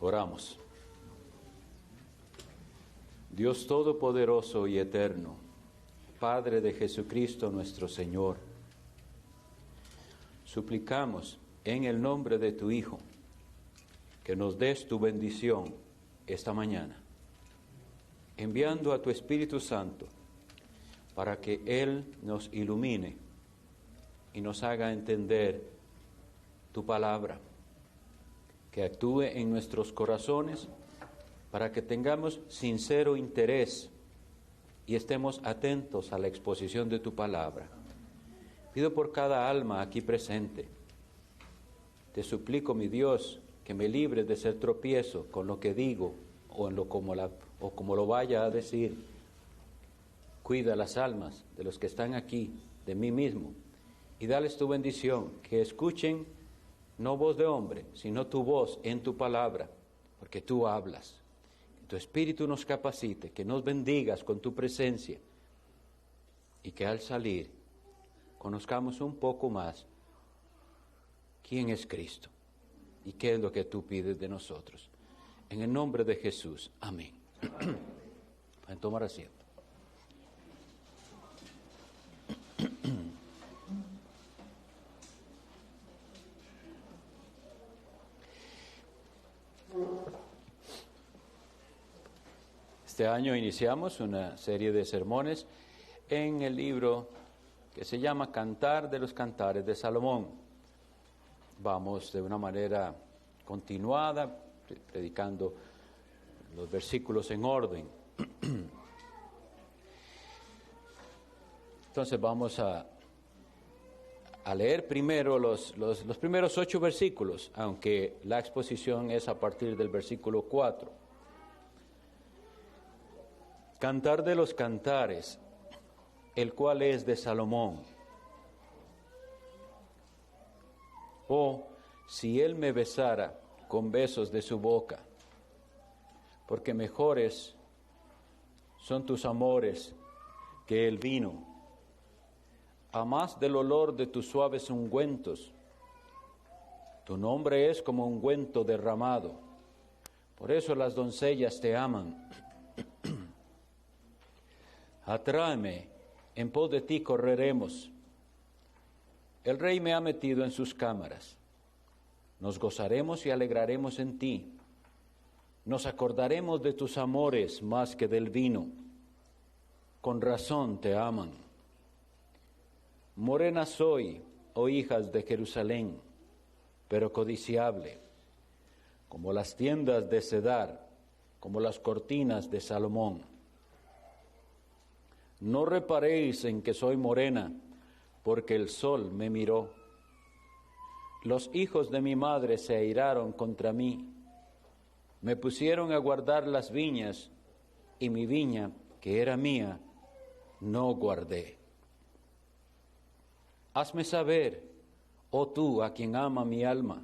Oramos. Dios Todopoderoso y Eterno, Padre de Jesucristo nuestro Señor, suplicamos en el nombre de tu Hijo que nos des tu bendición esta mañana, enviando a tu Espíritu Santo para que Él nos ilumine y nos haga entender tu palabra, que actúe en nuestros corazones para que tengamos sincero interés y estemos atentos a la exposición de tu palabra. Pido por cada alma aquí presente. Te suplico, mi Dios, que me libre de ser tropiezo con lo que digo o como lo vaya a decir. Cuida las almas de los que están aquí, de mí mismo, y dales tu bendición, que escuchen no voz de hombre, sino tu voz en tu palabra, porque tú hablas. Que tu Espíritu nos capacite, que nos bendigas con tu presencia, y que al salir conozcamos un poco más quién es Cristo y qué es lo que tú pides de nosotros. En el nombre de Jesús, amén. Pueden tomar asiento. Este año iniciamos una serie de sermones en el libro que se llama Cantar de los Cantares de Salomón. Vamos de una manera continuada, predicando los versículos en orden. Entonces vamos a leer primero los primeros 8 versículos, aunque la exposición es a partir del versículo 4. Cantar de los Cantares, el cual es de Salomón. Oh, si él me besara con besos de su boca, porque mejores son tus amores que el vino, a más del olor de tus suaves ungüentos. Tu nombre es como ungüento derramado, por eso las doncellas te aman. Atráeme, en pos de ti correremos. El rey me ha metido en sus cámaras. Nos gozaremos y alegraremos en ti. Nos acordaremos de tus amores más que del vino. Con razón te aman. Morena soy, oh hijas de Jerusalén, pero codiciable, como las tiendas de Cedar, como las cortinas de Salomón. No reparéis en que soy morena, porque el sol me miró. Los hijos de mi madre se airaron contra mí. Me pusieron a guardar las viñas, y mi viña, que era mía, no guardé. Hazme saber, oh tú, a quien ama mi alma,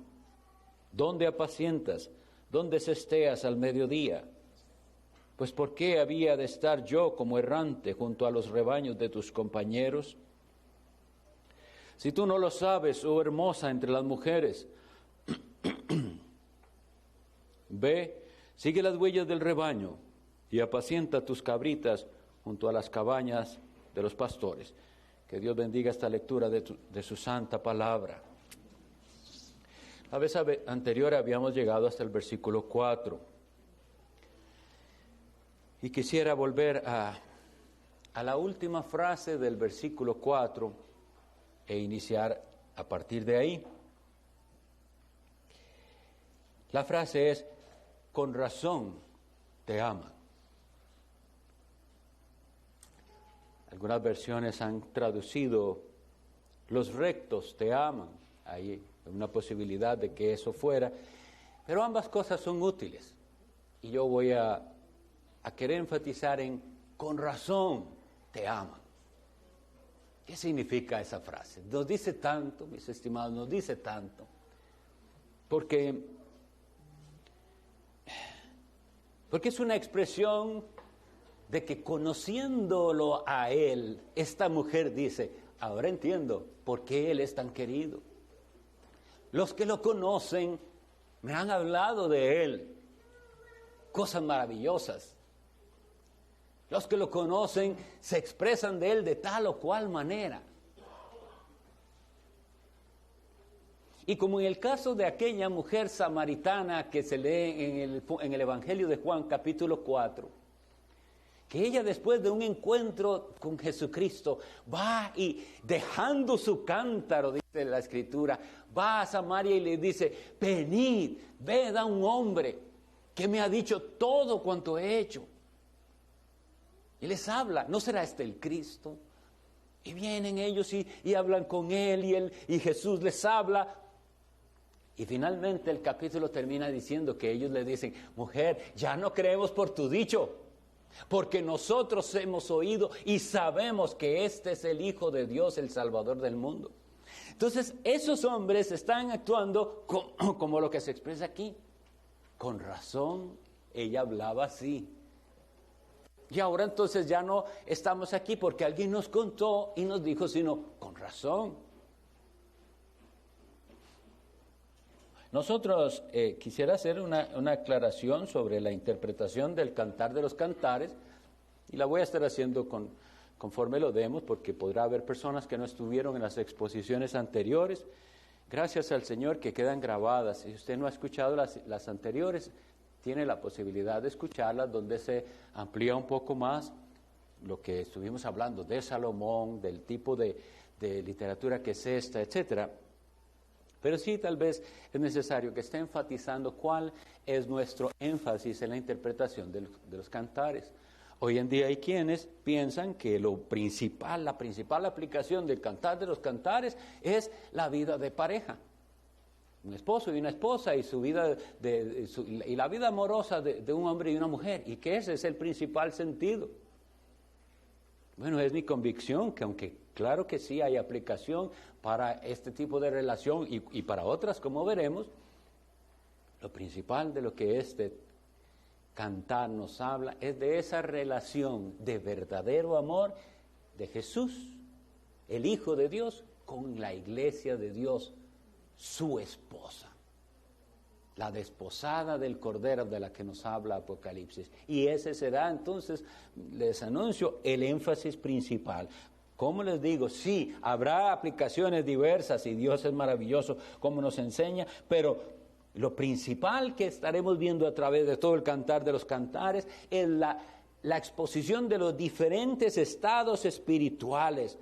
¿dónde apacientas? ¿Dónde cesteas al mediodía? Pues ¿por qué había de estar yo como errante junto a los rebaños de tus compañeros? Si tú no lo sabes, oh hermosa entre las mujeres, ve, sigue las huellas del rebaño y apacienta tus cabritas junto a las cabañas de los pastores. Que Dios bendiga esta lectura de su santa palabra. La vez anterior habíamos llegado hasta el versículo 4. Y quisiera volver a la última frase del versículo 4 e iniciar a partir de ahí. La frase es, con razón te aman. Algunas versiones han traducido, los rectos te aman. Hay una posibilidad de que eso fuera, pero ambas cosas son útiles. Y yo voy a querer enfatizar en con razón te aman. ¿Qué significa esa frase? Nos dice tanto, mis estimados, nos dice tanto. Porque es una expresión de que conociéndolo a él, esta mujer dice, ahora entiendo por qué él es tan querido. Los que lo conocen me han hablado de él cosas maravillosas. Los que lo conocen se expresan de él de tal o cual manera. Y como en el caso de aquella mujer samaritana que se lee en el Evangelio de Juan capítulo 4, que ella después de un encuentro con Jesucristo va y dejando su cántaro, dice la Escritura, va a Samaria y le dice, venid, ved a un hombre que me ha dicho todo cuanto he hecho. Y les habla, ¿no será este el Cristo? Y vienen ellos y hablan con él y Jesús les habla. Y finalmente el capítulo termina diciendo que ellos le dicen, mujer, ya no creemos por tu dicho, porque nosotros hemos oído y sabemos que este es el Hijo de Dios, el Salvador del mundo. Entonces, esos hombres están actuando como lo que se expresa aquí. Con razón, ella hablaba así. Y ahora entonces ya no estamos aquí porque alguien nos contó y nos dijo, sino con razón. Nosotros quisiera hacer una aclaración sobre la interpretación del Cantar de los Cantares, y la voy a estar haciendo conforme lo demos, porque podrá haber personas que no estuvieron en las exposiciones anteriores. Gracias al Señor que quedan grabadas. Si usted no ha escuchado las anteriores, tiene la posibilidad de escucharlas, donde se amplía un poco más lo que estuvimos hablando de Salomón, del tipo de literatura que es esta, etcétera. Pero sí, tal vez es necesario que esté enfatizando cuál es nuestro énfasis en la interpretación de los cantares. Hoy en día hay quienes piensan que la principal aplicación del Cantar de los Cantares es la vida de pareja. Un esposo y una esposa y su vida y la vida amorosa de un hombre y una mujer. Y que ese es el principal sentido. Bueno, es mi convicción que aunque claro que sí hay aplicación para este tipo de relación y para otras, como veremos, lo principal de lo que este cantar nos habla es de esa relación de verdadero amor de Jesús, el Hijo de Dios, con la iglesia de Dios, su esposa. La desposada del Cordero de la que nos habla Apocalipsis. Y ese será entonces, les anuncio, el énfasis principal. Como les digo, sí, habrá aplicaciones diversas y Dios es maravilloso como nos enseña, pero lo principal que estaremos viendo a través de todo el Cantar de los Cantares es la exposición de los diferentes estados espirituales,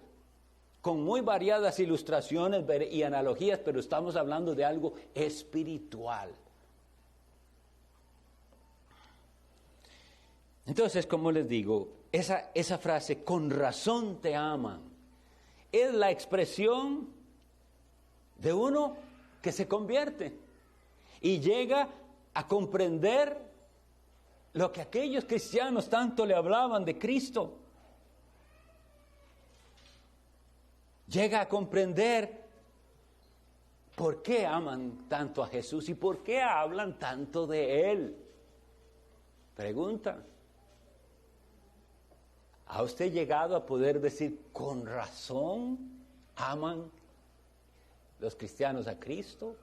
con muy variadas ilustraciones y analogías, pero estamos hablando de algo espiritual. Entonces, como les digo, esa frase, con razón te aman, es la expresión de uno que se convierte y llega a comprender lo que aquellos cristianos tanto le hablaban de Cristo. Llega a comprender por qué aman tanto a Jesús y por qué hablan tanto de Él. Pregunta. ¿Ha usted llegado a poder decir, con razón aman los cristianos a Cristo?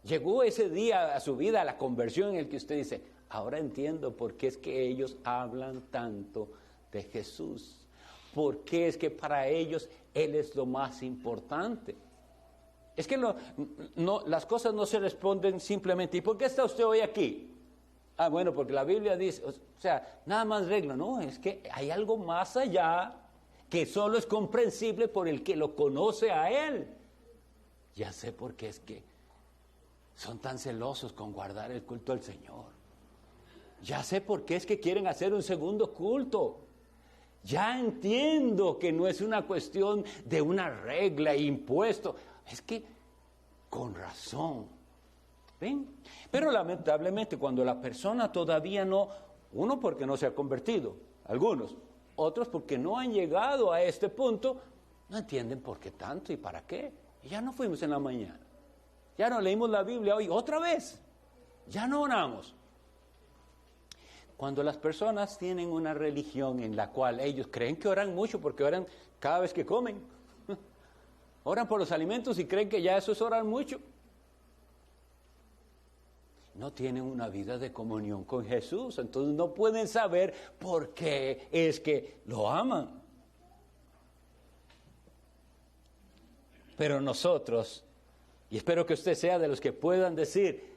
¿Llegó ese día a su vida, a la conversión en el que usted dice, ahora entiendo por qué es que ellos hablan tanto de Jesús? ¿Por qué es que para ellos Él es lo más importante? Es que las cosas no se responden simplemente, ¿y por qué está usted hoy aquí? Ah, bueno, porque la Biblia dice, o sea, nada más regla, no, es que hay algo más allá que solo es comprensible por el que lo conoce a Él. Ya sé por qué es que son tan celosos con guardar el culto al Señor. Ya sé por qué es que quieren hacer un segundo culto. Ya entiendo que no es una cuestión de una regla impuesto, es que con razón. ¿Ven? Pero lamentablemente cuando la persona todavía no, uno porque no se ha convertido, algunos, otros porque no han llegado a este punto, no entienden por qué tanto y para qué. Y ya no fuimos en la mañana, ya no leímos la Biblia hoy otra vez, ya no oramos. Cuando las personas tienen una religión en la cual ellos creen que oran mucho porque oran cada vez que comen, oran por los alimentos y creen que ya eso es orar mucho. no tienen una vida de comunión con Jesús. Entonces no pueden saber por qué es que lo aman. Pero nosotros, y espero que usted sea de los que puedan decir,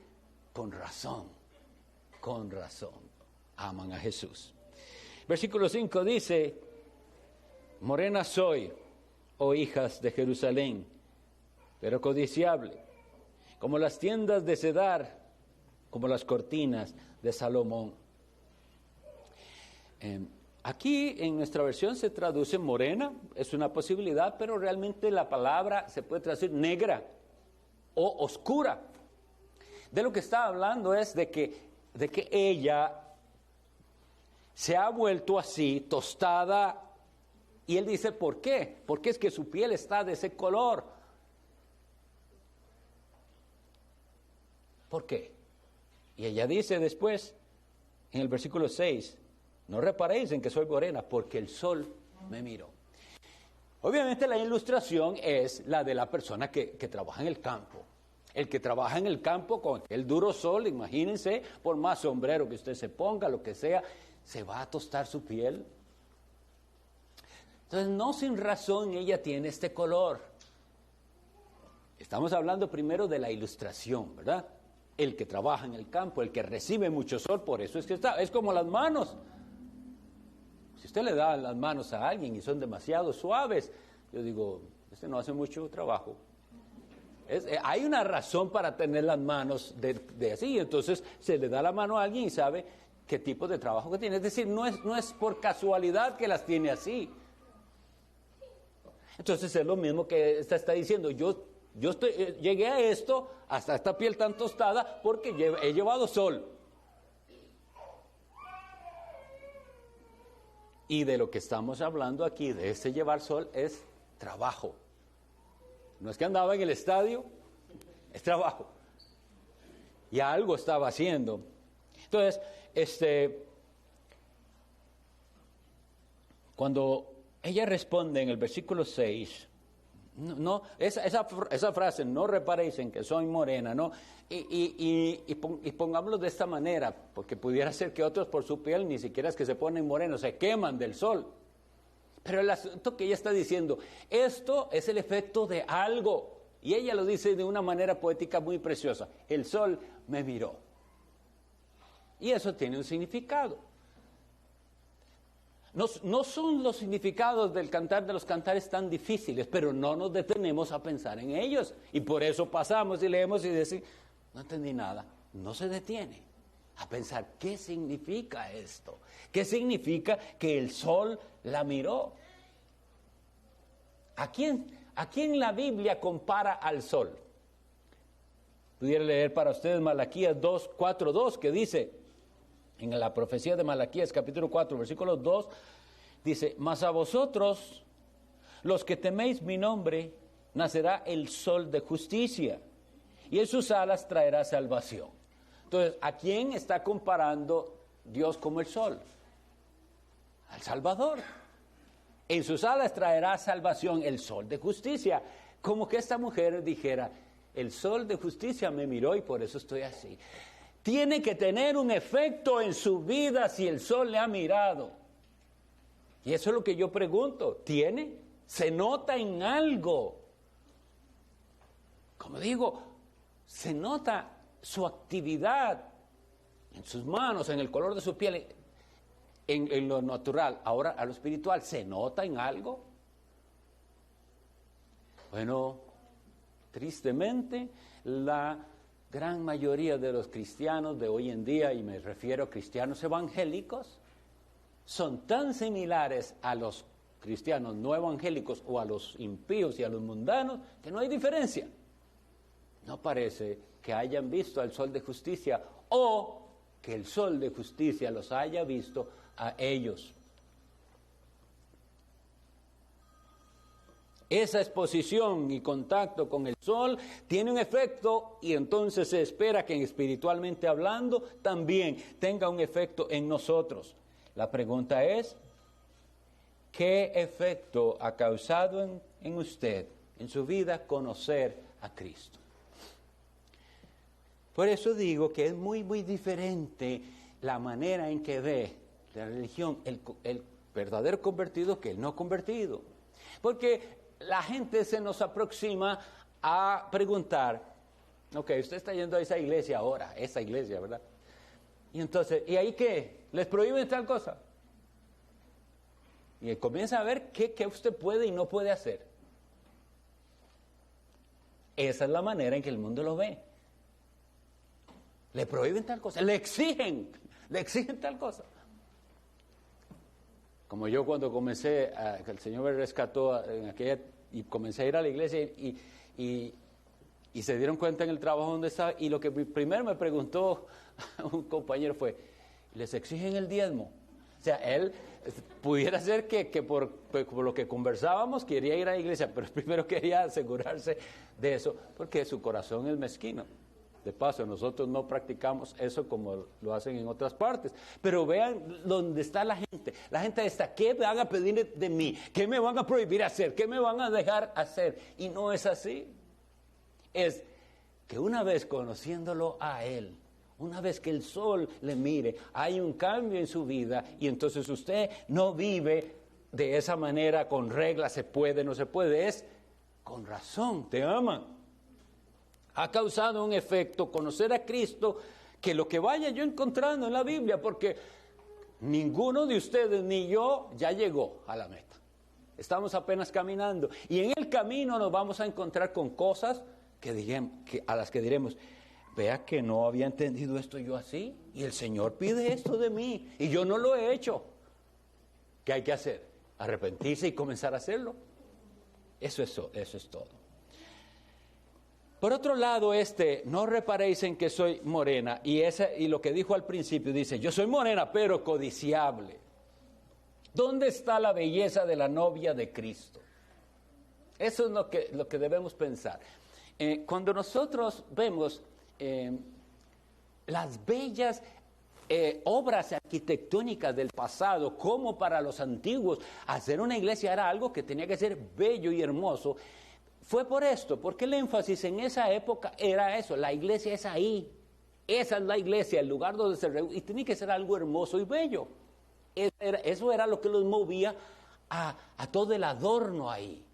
con razón, aman a Jesús. Versículo 5 dice, morena soy, oh hijas de Jerusalén, pero codiciable, como las tiendas de Cedar, como las cortinas de Salomón. Aquí en nuestra versión se traduce morena, es una posibilidad, pero realmente la palabra se puede traducir negra o oscura. De lo que está hablando es de que ella se ha vuelto así, tostada, y él dice, ¿por qué? Porque es que su piel está de ese color. ¿Por qué? Y ella dice después, en el versículo 6, no reparéis en que soy morena, porque el sol me miró. Obviamente la ilustración es la de la persona que trabaja en el campo. El que trabaja en el campo con el duro sol, imagínense, por más sombrero que usted se ponga, lo que sea, se va a tostar su piel. Entonces, no sin razón ella tiene este color. Estamos hablando primero de la ilustración, ¿verdad? El que trabaja en el campo, el que recibe mucho sol, por eso es que está. Es como las manos. Si usted le da las manos a alguien y son demasiado suaves, yo digo, este no hace mucho trabajo. Hay una razón para tener las manos de así, entonces se le da la mano a alguien y sabe qué tipo de trabajo que tiene. Es decir, no es por casualidad que las tiene así. Entonces es lo mismo que está diciendo, yo llegué a esto, hasta esta piel tan tostada, porque he llevado sol. Y de lo que estamos hablando aquí, de ese llevar sol, es trabajo. No es que andaba en el estadio, es trabajo. Y algo estaba haciendo. Entonces, cuando ella responde en el versículo 6, esa frase, no reparéis en que soy morena, ¿no? Y pongámoslo de esta manera, porque pudiera ser que otros por su piel ni siquiera es que se ponen morenos, se queman del sol. Pero el asunto que ella está diciendo, esto es el efecto de algo. Y ella lo dice de una manera poética muy preciosa. El sol me miró. Y eso tiene un significado. No son los significados del Cantar de los Cantares tan difíciles, pero no nos detenemos a pensar en ellos. Y por eso pasamos y leemos y decimos, no entendí nada. No se detiene a pensar, ¿qué significa esto? ¿Qué significa que el sol la miró? ¿A quién la Biblia compara al sol? Pudiera leer para ustedes Malaquías 4:2, que dice, en la profecía de Malaquías, capítulo 4, versículo 2, dice, mas a vosotros, los que teméis mi nombre, nacerá el sol de justicia, y en sus alas traerá salvación. Entonces, ¿a quién está comparando Dios como el sol? Al Salvador. En sus alas traerá salvación, el sol de justicia. Como que esta mujer dijera, el sol de justicia me miró y por eso estoy así. Tiene que tener un efecto en su vida si el sol le ha mirado. Y eso es lo que yo pregunto, ¿tiene? ¿Se nota en algo? Como digo, se nota su actividad en sus manos, en el color de su piel, en lo natural. Ahora, a lo espiritual, ¿se nota en algo? Bueno, tristemente, la gran mayoría de los cristianos de hoy en día, y me refiero a cristianos evangélicos, son tan similares a los cristianos no evangélicos o a los impíos y a los mundanos que no hay diferencia. No parece que hayan visto al sol de justicia o que el sol de justicia los haya visto a ellos. Esa exposición y contacto con el sol tiene un efecto y entonces se espera que espiritualmente hablando también tenga un efecto en nosotros. La pregunta es, ¿qué efecto ha causado en usted, en su vida, conocer a Cristo? Por eso digo que es muy, muy diferente la manera en que ve la religión el verdadero convertido que el no convertido. Porque la gente se nos aproxima a preguntar, ok, usted está yendo a esa iglesia ahora, esa iglesia, ¿verdad? Y entonces, ¿y ahí qué? ¿Les prohíben tal cosa? Y comienza a ver qué usted puede y no puede hacer. Esa es la manera en que el mundo lo ve. Le prohíben tal cosa, le exigen tal cosa. Como yo cuando comencé, que el Señor me rescató en aquella, y comencé a ir a la iglesia y se dieron cuenta en el trabajo donde estaba, y lo que primero me preguntó un compañero fue, ¿les exigen el diezmo? O sea, él pudiera ser que por lo que conversábamos quería ir a la iglesia, pero primero quería asegurarse de eso, porque su corazón es mezquino. De paso, nosotros no practicamos eso como lo hacen en otras partes. Pero vean dónde está la gente. La gente está, ¿qué van a pedir de mí? ¿Qué me van a prohibir hacer? ¿Qué me van a dejar hacer? Y no es así. Es que una vez conociéndolo a Él, una vez que el sol le mire, hay un cambio en su vida y entonces usted no vive de esa manera con reglas, se puede, no se puede, es con razón, te ama. Ha causado un efecto conocer a Cristo que lo que vaya yo encontrando en la Biblia, porque ninguno de ustedes ni yo ya llegó a la meta. Estamos apenas caminando y en el camino nos vamos a encontrar con cosas a las que diremos, vea que no había entendido esto yo así y el Señor pide esto de mí y yo no lo he hecho. ¿Qué hay que hacer? Arrepentirse y comenzar a hacerlo. Eso es todo. Por otro lado, no reparéis en que soy morena, y lo que dijo al principio, dice, yo soy morena, pero codiciable. ¿Dónde está la belleza de la novia de Cristo? Eso es lo que debemos pensar. Cuando nosotros vemos las bellas obras arquitectónicas del pasado, como para los antiguos, hacer una iglesia era algo que tenía que ser bello y hermoso. Fue por esto, porque el énfasis en esa época era eso, la iglesia es ahí, esa es la iglesia, el lugar donde se reúne, y tenía que ser algo hermoso y bello. Eso era lo que los movía a todo el adorno ahí.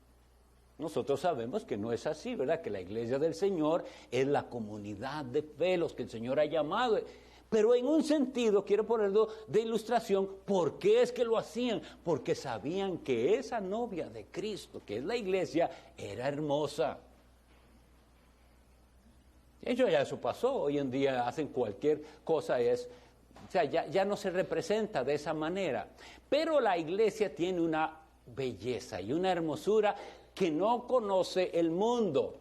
Nosotros sabemos que no es así, ¿verdad? Que la iglesia del Señor es la comunidad de fe, los que el Señor ha llamado. Pero en un sentido, quiero ponerlo de ilustración, ¿por qué es que lo hacían? Porque sabían que esa novia de Cristo, que es la iglesia, era hermosa. Eso pasó, hoy en día hacen cualquier cosa, ya no se representa de esa manera. Pero la iglesia tiene una belleza y una hermosura que no conoce el mundo.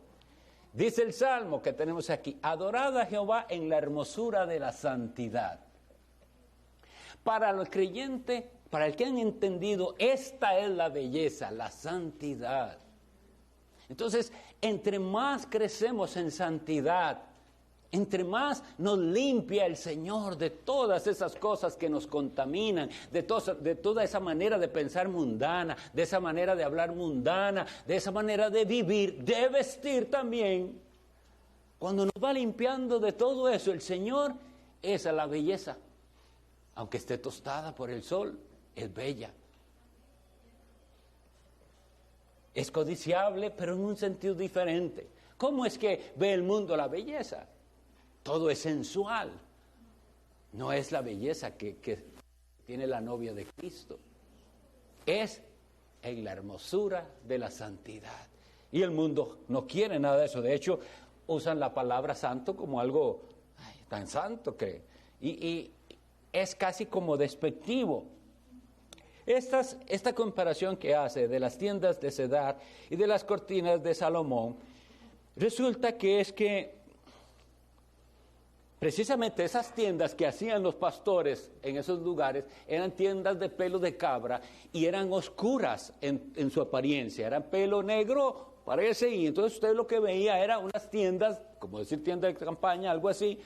Dice el Salmo que tenemos aquí, adorad a Jehová en la hermosura de la santidad. Para los creyentes, para el que han entendido, esta es la belleza, la santidad. Entonces, entre más crecemos en santidad, entre más nos limpia el Señor de todas esas cosas que nos contaminan, de toda esa manera de pensar mundana, de esa manera de hablar mundana, de esa manera de vivir, de vestir también. Cuando nos va limpiando de todo eso, el Señor, esa es la belleza. Aunque esté tostada por el sol, es bella. Es codiciable, pero en un sentido diferente. ¿Cómo es que ve el mundo la belleza? Todo es sensual. No es la belleza que tiene la novia de Cristo. Es en la hermosura de la santidad. Y el mundo no quiere nada de eso. De hecho, usan la palabra santo como algo tan santo que... Y es casi como despectivo. Esta comparación que hace de las tiendas de Cedar y de las cortinas de Salomón, resulta que es que precisamente esas tiendas que hacían los pastores en esos lugares eran tiendas de pelo de cabra y eran oscuras en su apariencia, eran pelo negro, parece, y entonces usted lo que veía era unas tiendas, como decir tienda de campaña, algo así,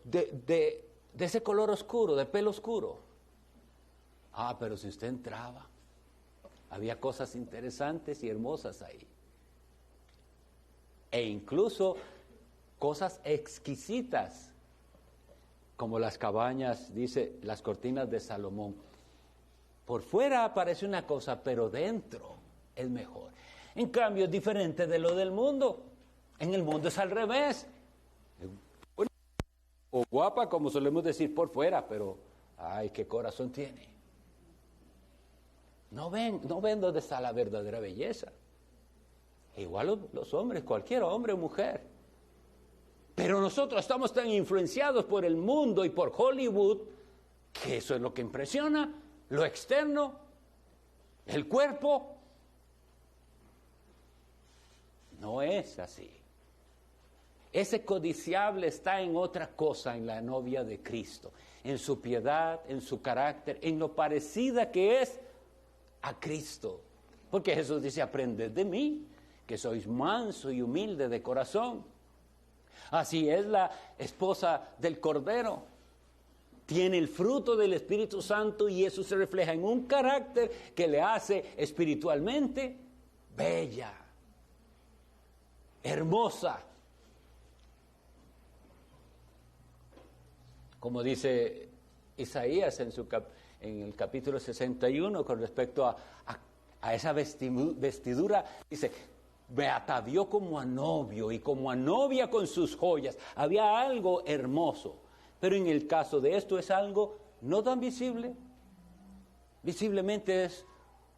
de ese color oscuro, de pelo oscuro. Pero si usted entraba, había cosas interesantes y hermosas ahí. E incluso cosas exquisitas, como las cabañas, dice, las cortinas de Salomón. Por fuera parece una cosa, pero dentro es mejor. En cambio, es diferente de lo del mundo. En el mundo es al revés. O guapa, como solemos decir, por fuera, pero, ay, qué corazón tiene. No ven dónde está la verdadera belleza. Igual los hombres, cualquier hombre o mujer. Pero nosotros estamos tan influenciados por el mundo y por Hollywood, que eso es lo que impresiona, lo externo, el cuerpo. No es así. Ese codiciable está en otra cosa, en la novia de Cristo, en su piedad, en su carácter, en lo parecida que es a Cristo. Porque Jesús dice, aprended de mí, que sois manso y humilde de corazón. Así es la esposa del Cordero. Tiene el fruto del Espíritu Santo y eso se refleja en un carácter que le hace espiritualmente bella, hermosa. Como dice Isaías en el capítulo 61 con respecto a esa vestidura, dice, me atavió como a novio y como a novia con sus joyas. Había algo hermoso, pero en el caso de esto es algo no tan visible. Visiblemente es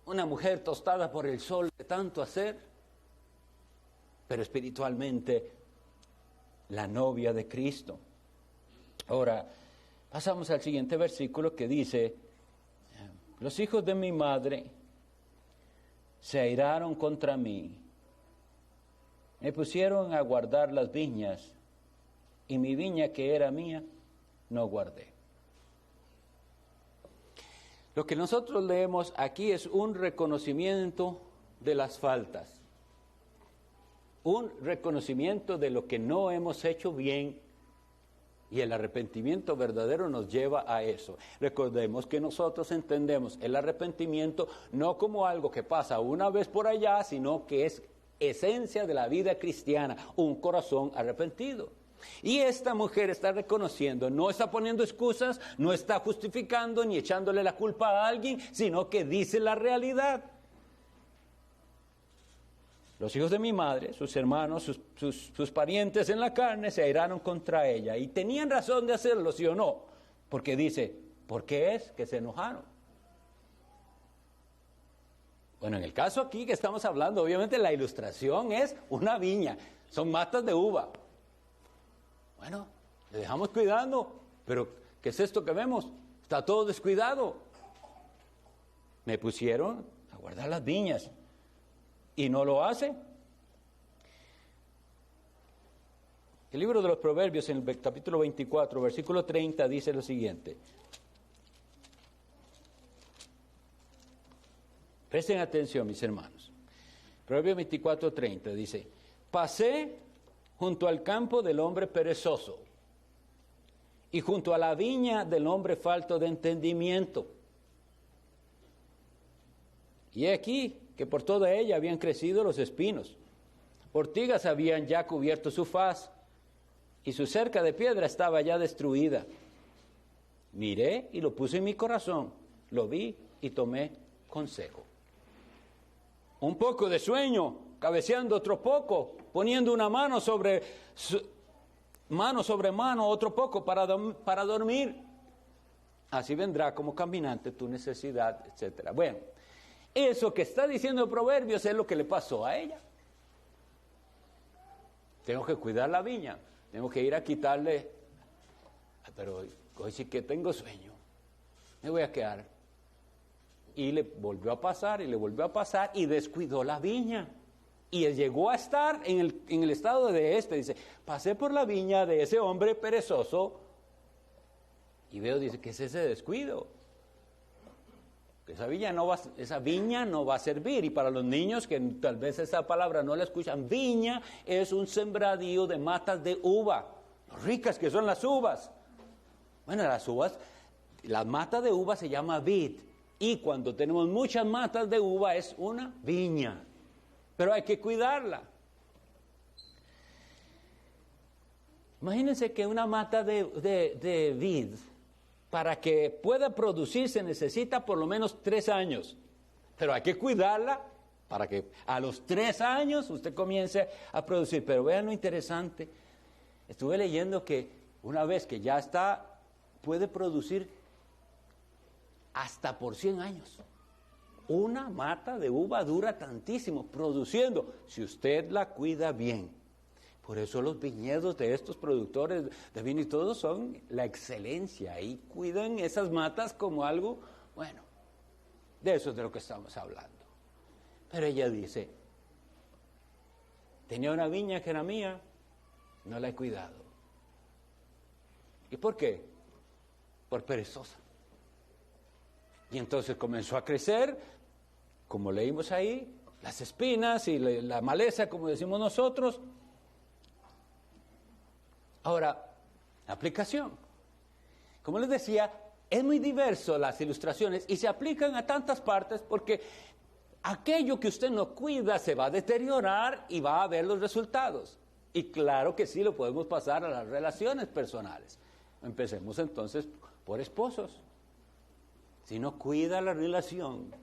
una mujer tostada por el sol de tanto hacer, pero espiritualmente la novia de Cristo. Ahora, pasamos al siguiente versículo que dice, los hijos de mi madre se airaron contra mí, me pusieron a guardar las viñas, y mi viña que era mía, no guardé. Lo que nosotros leemos aquí es un reconocimiento de las faltas, un reconocimiento de lo que no hemos hecho bien, y el arrepentimiento verdadero nos lleva a eso. Recordemos que nosotros entendemos el arrepentimiento no como algo que pasa una vez por allá, sino que es esencia de la vida cristiana, un corazón arrepentido. Y esta mujer está reconociendo, no está poniendo excusas, no está justificando ni echándole la culpa a alguien, sino que dice la realidad. Los hijos de mi madre, sus hermanos, sus parientes en la carne se airaron contra ella. Y tenían razón de hacerlo, ¿sí o no? Porque dice, ¿por qué es que se enojaron? Bueno, en el caso aquí que estamos hablando, obviamente la ilustración es una viña. Son matas de uva. Bueno, le dejamos cuidando, pero ¿qué es esto que vemos? Está todo descuidado. Me pusieron a guardar las viñas. ¿Y no lo hace? El libro de los Proverbios, en el capítulo 24, versículo 30, dice lo siguiente. Presten atención, mis hermanos. Proverbios 24, 30 dice, pasé junto al campo del hombre perezoso y junto a la viña del hombre falto de entendimiento. Y he aquí que por toda ella habían crecido los espinos. Ortigas habían ya cubierto su faz, y su cerca de piedra estaba ya destruida. Miré y lo puse en mi corazón, lo vi y tomé consejo. Un poco de sueño, cabeceando otro poco, poniendo una mano sobre mano, otro poco para dormir. Así vendrá como caminante tu necesidad, etcétera. Bueno, eso que está diciendo Proverbios es lo que le pasó a ella. Tengo que cuidar la viña, tengo que ir a quitarle, pero hoy sí que tengo sueño, me voy a quedar. Y le volvió a pasar, y le volvió a pasar, y descuidó la viña. Y él llegó a estar en el estado dice, pasé por la viña de ese hombre perezoso, y veo, dice, ¿qué es ese descuido? Esa viña no va a servir. Y para los niños que tal vez esa palabra no la escuchan, viña es un sembradío de matas de uva, ricas que son las uvas. Bueno, las matas de uva se llama vid, y cuando tenemos muchas matas de uva es una viña, pero hay que cuidarla. Imagínense que una mata de vid, para que pueda producir, se necesita por lo menos 3 años. Pero hay que cuidarla para que a los 3 años usted comience a producir. Pero vean lo interesante. Estuve leyendo que una vez que ya está, puede producir hasta por 100 años. Una mata de uva dura tantísimo, produciendo, si usted la cuida bien. Por eso los viñedos de estos productores de vino y todo son la excelencia. Y cuidan esas matas como algo, bueno, de eso es de lo que estamos hablando. Pero ella dice, tenía una viña que era mía, no la he cuidado. ¿Y por qué? Por perezosa. Y entonces comenzó a crecer, como leímos ahí, las espinas y la maleza, como decimos nosotros. Ahora, aplicación. Como les decía, es muy diverso las ilustraciones y se aplican a tantas partes porque aquello que usted no cuida se va a deteriorar y va a ver los resultados. Y claro que sí, lo podemos pasar a las relaciones personales. Empecemos entonces por esposos. Si no cuida la relación,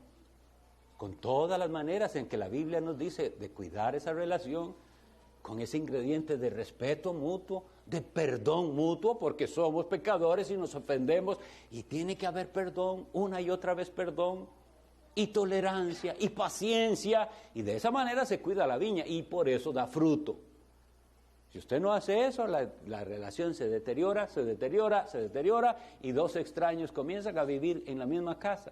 con todas las maneras en que la Biblia nos dice de cuidar esa relación, con ese ingrediente de respeto mutuo, de perdón mutuo, porque somos pecadores y nos ofendemos, y tiene que haber perdón, una y otra vez perdón, y tolerancia, y paciencia, y de esa manera se cuida la viña, y por eso da fruto. Si usted no hace eso, la relación se deteriora, y 2 extraños comienzan a vivir en la misma casa.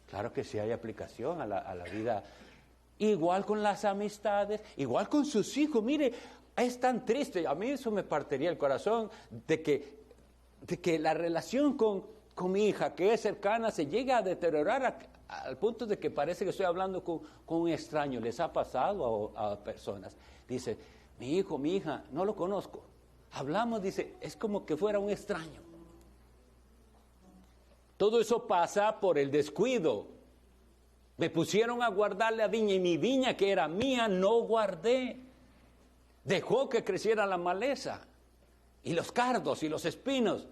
Claro que sí hay aplicación a la vida. Igual con las amistades, igual con sus hijos. Mire, es tan triste, a mí eso me partiría el corazón, de que la relación con mi hija, que es cercana, se llega a deteriorar al punto de que parece que estoy hablando con un extraño. Les ha pasado a personas. Dice, mi hijo, mi hija, no lo conozco. Hablamos, dice, es como que fuera un extraño. Todo eso pasa por el descuido. Me pusieron a guardar la viña y mi viña que era mía no guardé. Dejó que creciera la maleza y los cardos y los espinos.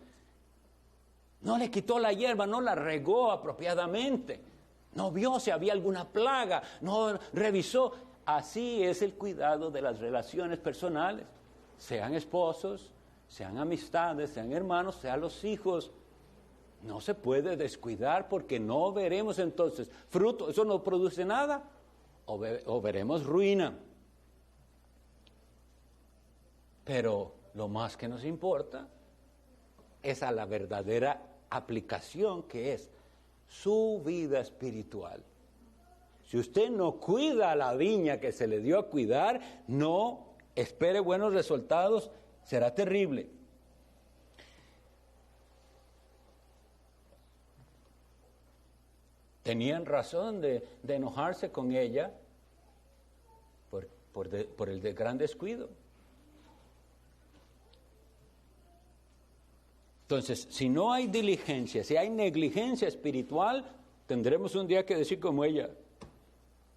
No le quitó la hierba, no la regó apropiadamente. No vio si había alguna plaga, no revisó. Así es el cuidado de las relaciones personales. Sean esposos, sean amistades, sean hermanos, sean los hijos. No se puede descuidar porque no veremos entonces fruto. Eso no produce nada o veremos ruina. Pero lo más que nos importa es a la verdadera aplicación que es su vida espiritual. Si usted no cuida la viña que se le dio a cuidar, no espere buenos resultados, será terrible. Tenían razón de enojarse con ella por el gran descuido. Entonces, si no hay diligencia, si hay negligencia espiritual, tendremos un día que decir como ella,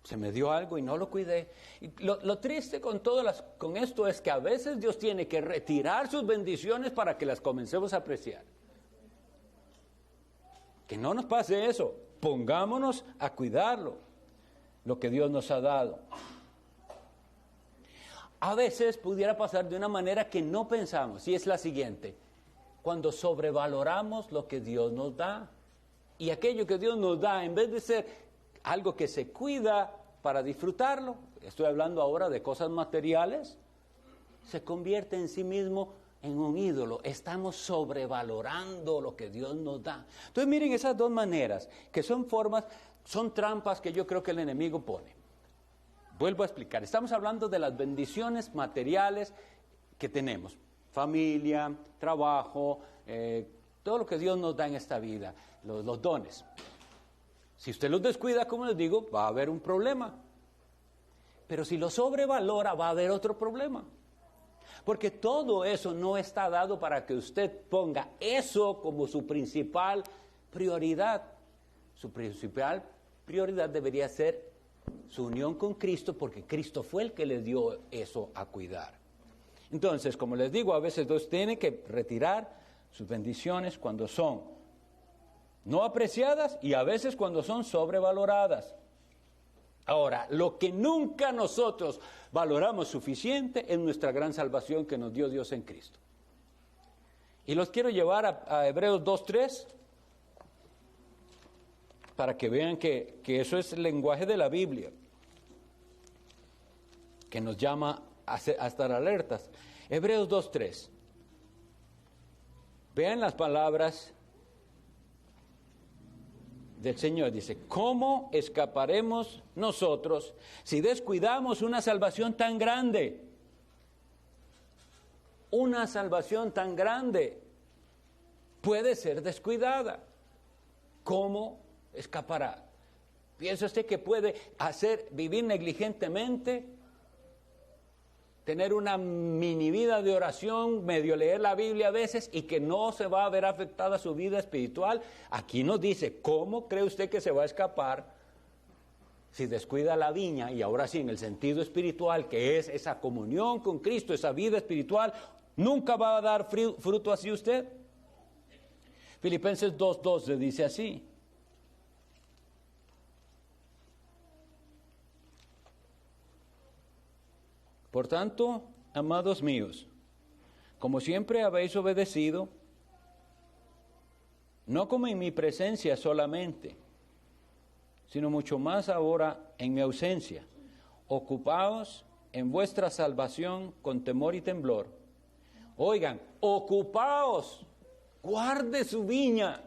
se me dio algo y no lo cuidé. Y lo triste con esto es que a veces Dios tiene que retirar sus bendiciones para que las comencemos a apreciar. Que no nos pase eso. Pongámonos a cuidarlo, lo que Dios nos ha dado. A veces pudiera pasar de una manera que no pensamos, y es la siguiente: cuando sobrevaloramos lo que Dios nos da, y aquello que Dios nos da, en vez de ser algo que se cuida para disfrutarlo, estoy hablando ahora de cosas materiales, se convierte en sí mismo en un ídolo. Estamos sobrevalorando lo que Dios nos da. Entonces miren esas 2 maneras, que son formas, son trampas que yo creo que el enemigo pone. Vuelvo a explicar, estamos hablando de las bendiciones materiales que tenemos. Familia, trabajo, todo lo que Dios nos da en esta vida, los dones. Si usted los descuida, como les digo, va a haber un problema. Pero si los sobrevalora, va a haber otro problema. Porque todo eso no está dado para que usted ponga eso como su principal prioridad. Su principal prioridad debería ser su unión con Cristo, porque Cristo fue el que le dio eso a cuidar. Entonces, como les digo, a veces Dios tiene que retirar sus bendiciones cuando son no apreciadas y a veces cuando son sobrevaloradas. Ahora, lo que nunca nosotros valoramos suficiente es nuestra gran salvación que nos dio Dios en Cristo. Y los quiero llevar a Hebreos 2:3 para que vean que eso es el lenguaje de la Biblia, que nos llama a estar alertas. Hebreos 2:3. Vean las palabras del Señor. Dice, ¿cómo escaparemos nosotros si descuidamos una salvación tan grande? Una salvación tan grande puede ser descuidada. ¿Cómo escapará? ¿Piensa usted que puede vivir negligentemente? Tener una mini vida de oración, medio leer la Biblia a veces y que no se va a ver afectada su vida espiritual. Aquí nos dice, ¿cómo cree usted que se va a escapar si descuida la viña? Y ahora sí, en el sentido espiritual, que es esa comunión con Cristo, esa vida espiritual, ¿nunca va a dar fruto así usted? Filipenses 2:12 dice así. Por tanto, amados míos, como siempre habéis obedecido, no como en mi presencia solamente, sino mucho más ahora en mi ausencia, ocupaos en vuestra salvación con temor y temblor. Oigan, ocupaos, guarde su viña.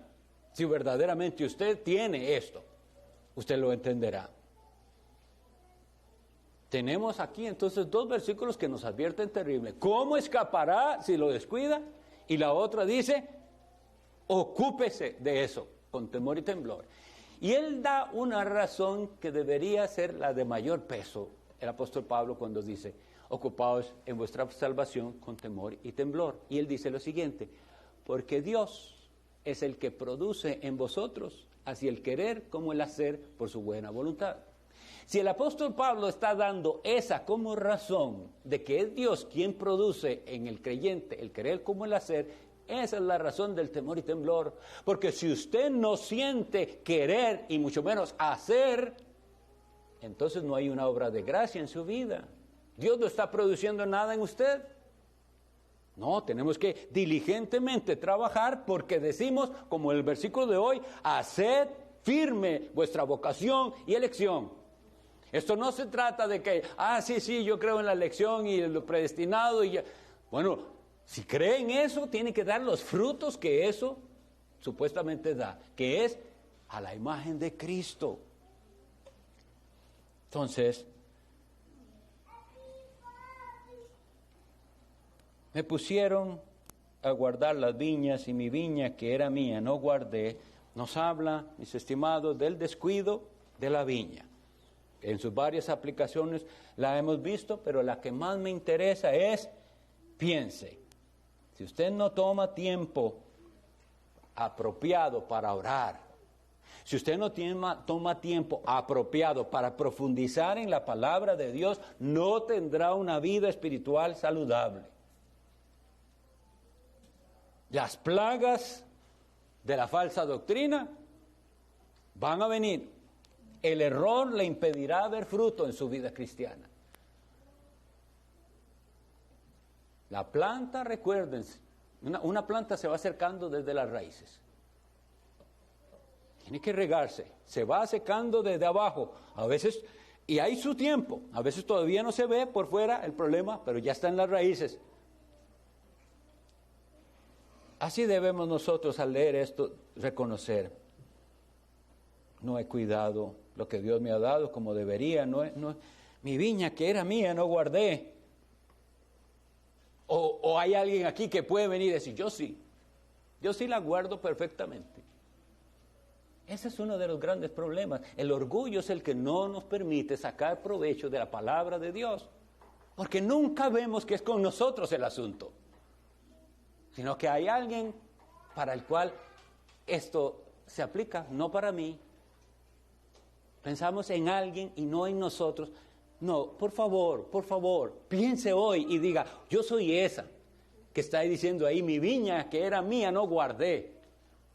Si verdaderamente usted tiene esto, usted lo entenderá. Tenemos aquí entonces 2 versículos que nos advierten terrible. ¿Cómo escapará si lo descuida? Y la otra dice, ocúpese de eso, con temor y temblor. Y él da una razón que debería ser la de mayor peso, el apóstol Pablo, cuando dice, ocupaos en vuestra salvación con temor y temblor. Y él dice lo siguiente, porque Dios es el que produce en vosotros, así el querer como el hacer por su buena voluntad. Si el apóstol Pablo está dando esa como razón de que es Dios quien produce en el creyente el querer como el hacer, esa es la razón del temor y temblor. Porque si usted no siente querer y mucho menos hacer, entonces no hay una obra de gracia en su vida. Dios no está produciendo nada en usted. No, tenemos que diligentemente trabajar porque decimos, como el versículo de hoy, haced firme vuestra vocación y elección. Esto no se trata de que, sí, yo creo en la elección y lo predestinado. Y ya. Bueno, si cree en eso, tiene que dar los frutos que eso supuestamente da, que es a la imagen de Cristo. Entonces, me pusieron a guardar las viñas y mi viña que era mía no guardé. Nos habla, mis estimados, del descuido de la viña. En sus varias aplicaciones la hemos visto, pero la que más me interesa es, piense, si usted no toma tiempo apropiado para orar, si usted no toma tiempo apropiado para profundizar en la palabra de Dios, no tendrá una vida espiritual saludable. Las plagas de la falsa doctrina van a venir. El error le impedirá ver fruto en su vida cristiana. La planta, recuérdense, una planta se va acercando desde las raíces. Tiene que regarse, se va secando desde abajo, a veces, y hay su tiempo, a veces todavía no se ve por fuera el problema, pero ya está en las raíces. Así debemos nosotros al leer esto reconocer, no he cuidado lo que Dios me ha dado como debería, mi viña que era mía no guardé. O hay alguien aquí que puede venir y decir, yo sí la guardo perfectamente. Ese es uno de los grandes problemas. El orgullo es el que no nos permite sacar provecho de la palabra de Dios, porque nunca vemos que es con nosotros el asunto, sino que hay alguien para el cual esto se aplica, no para mí. Pensamos en alguien y no en nosotros. No, por favor, piense hoy y diga, yo soy esa que está diciendo ahí, mi viña que era mía no guardé.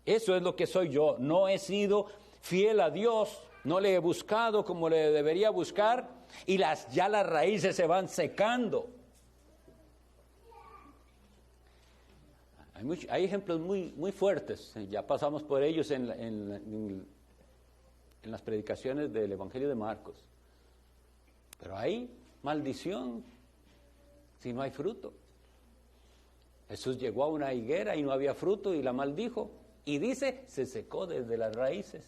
Eso es lo que soy yo. No he sido fiel a Dios, no le he buscado como le debería buscar y ya las raíces se van secando. Hay ejemplos muy fuertes, ya pasamos por ellos en las predicaciones del Evangelio de Marcos. Pero hay maldición si no hay fruto. Jesús llegó a una higuera y no había fruto y la maldijo. Y dice, se secó desde las raíces.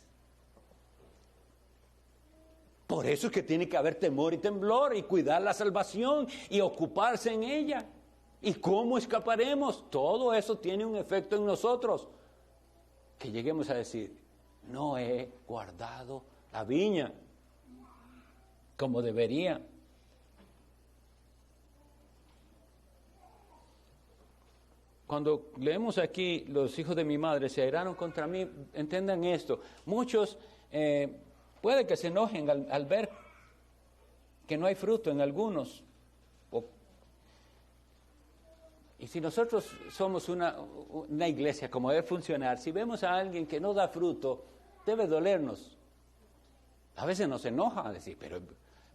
Por eso es que tiene que haber temor y temblor y cuidar la salvación y ocuparse en ella. ¿Y cómo escaparemos? Todo eso tiene un efecto en nosotros. Que lleguemos a decir, no he guardado la viña como debería. Cuando leemos aquí, los hijos de mi madre se airaron contra mí, entiendan esto. Muchos puede que se enojen al ver que no hay fruto en algunos. Y si nosotros somos una iglesia como debe funcionar, si vemos a alguien que no da fruto, debe dolernos. A veces nos enoja decir, pero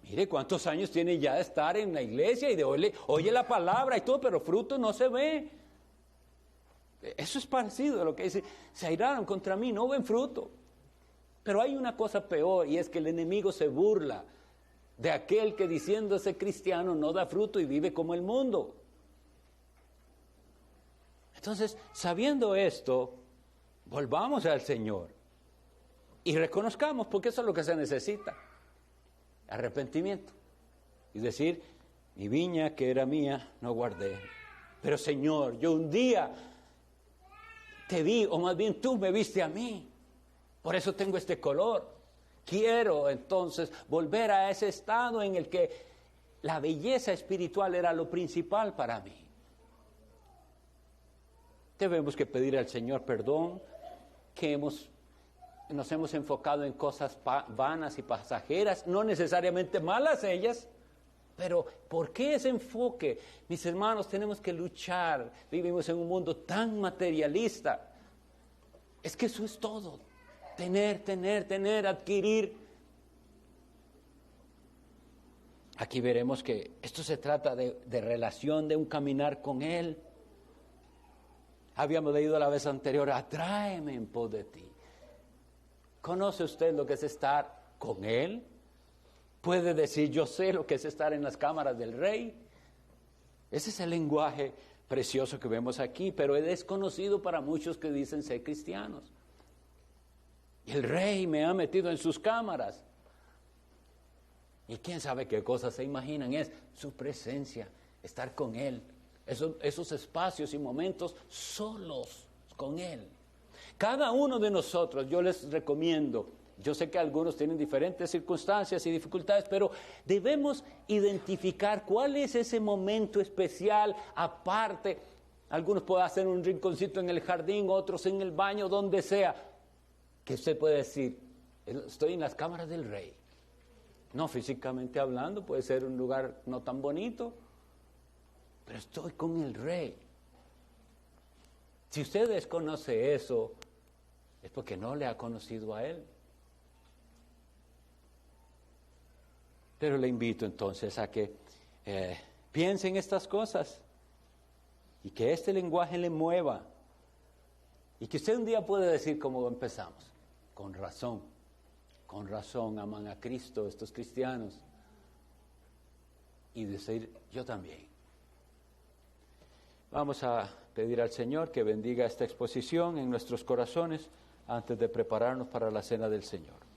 mire cuántos años tiene ya de estar en la iglesia y de oye la palabra y todo, pero fruto no se ve. Eso es parecido a lo que dice, se airaron contra mí, no ven fruto. Pero hay una cosa peor y es que el enemigo se burla de aquel que diciéndose cristiano no da fruto y vive como el mundo. Entonces, sabiendo esto, volvamos al Señor y reconozcamos, porque eso es lo que se necesita, arrepentimiento. Y decir, mi viña que era mía, no guardé. Pero Señor, yo un día te vi, o más bien tú me viste a mí, por eso tengo este color. Quiero entonces volver a ese estado en el que la belleza espiritual era lo principal para mí. Debemos que pedir al Señor perdón, que nos hemos enfocado en cosas vanas y pasajeras, no necesariamente malas ellas, pero ¿por qué ese enfoque? Mis hermanos, tenemos que luchar, vivimos en un mundo tan materialista. Es que eso es todo, tener, adquirir. Aquí veremos que esto se trata de relación, de un caminar con Él. Habíamos leído la vez anterior, atráeme en pos de ti. ¿Conoce usted lo que es estar con Él? ¿Puede decir, yo sé lo que es estar en las cámaras del Rey? Ese es el lenguaje precioso que vemos aquí, pero es desconocido para muchos que dicen ser cristianos. Y el Rey me ha metido en sus cámaras. Y quién sabe qué cosas se imaginan, es su presencia, estar con Él. Esos espacios y momentos solos con Él. Cada uno de nosotros, yo les recomiendo, yo sé que algunos tienen diferentes circunstancias y dificultades, pero debemos identificar cuál es ese momento especial, aparte. Algunos pueden hacer un rinconcito en el jardín, otros en el baño, donde sea, que usted puede decir, estoy en las cámaras del Rey. No físicamente hablando, puede ser un lugar no tan bonito, pero estoy con el Rey. Si usted desconoce eso, es porque no le ha conocido a Él. Pero le invito entonces a que piense en estas cosas y que este lenguaje le mueva y que usted un día pueda decir como empezamos, con razón aman a Cristo estos cristianos, y decir yo también. Vamos a pedir al Señor que bendiga esta exposición en nuestros corazones antes de prepararnos para la cena del Señor.